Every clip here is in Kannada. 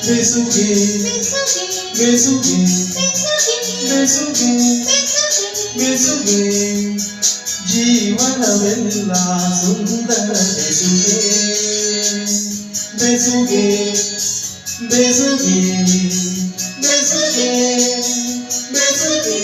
ಬೆಸುಗೆ ಬೆಸುಗೆ ಬೆಸುಗೆ ಬೆಸುಗೆ ಜೀವನವೆಲ್ಲ ಸುಂದರ ಬೆಸುಗೆ ಬೆಸುಗೆ ಬೆಸುಗೆ ಬೆಸುಗೆ ಬೆಸುಗೆ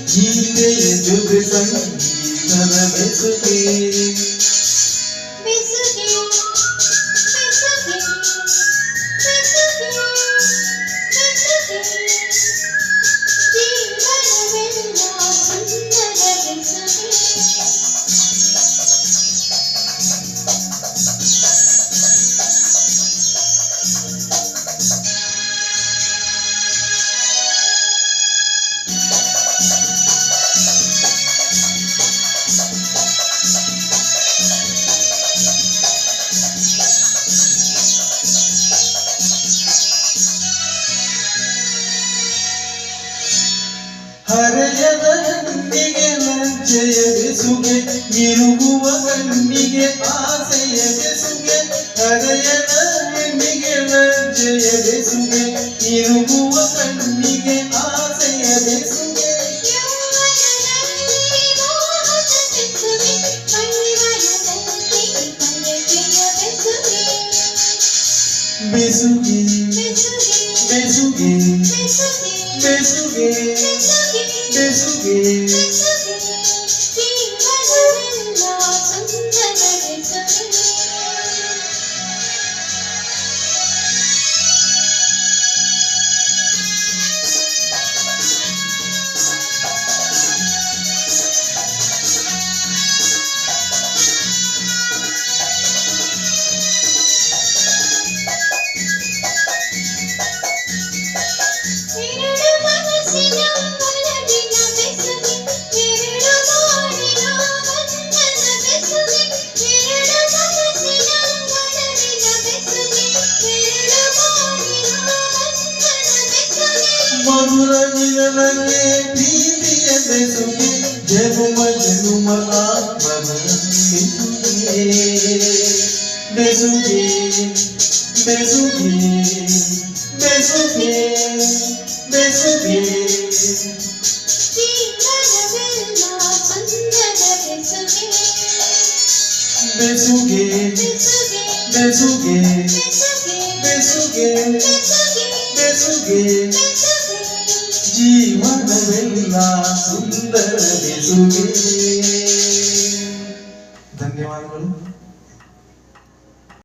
ಗೀತೆಯ ಜೊತೆ ಸಂಗೀತದ ಬೆಸುಗೆ ಹರೆಯದ ಕಣ್ಣಿಗೆ ಲಜ್ಜೆಯ ಬೆಸುಗೆ ಇರುಗುವ ಕಣ್ಣಿಗೆ ಆಸೆಯ ಬೆಸುಗೆ ಹರೆಯದ ಕಣ್ಣಿಗೆ ಲಜ್ಜೆಯ ಬೆಸುಗೆ ಇರುಗುವ ಕಣ್ಣಿಗೆ ಆಸೆಯ ಬೆಸುಗೆ ಬೆಸುಗೆ ಬೆಸುಗೆ ಬೆಸುಗೆ ಬೆಸುಗೆ ಮಧುರ ವಿರಲಗೆ ಪ್ರೀತಿಯ ಬೆಸುಗೆ ಜನುಮ ಜನುಮ ಆತ್ಮದ ಬೆಸುಗೆ ಬೆಸುಗೆ ಬೆಸುಗೆ ಬೆಸುಗೆ ಬೆಸುಗೆ ಬೆಸುಗೆ ಬೆಸುಗೆ ಬೆಸುಗೆ ಜೀವನವೆಲ್ಲ ಸುಂದರ ಬೆಸುಗೆ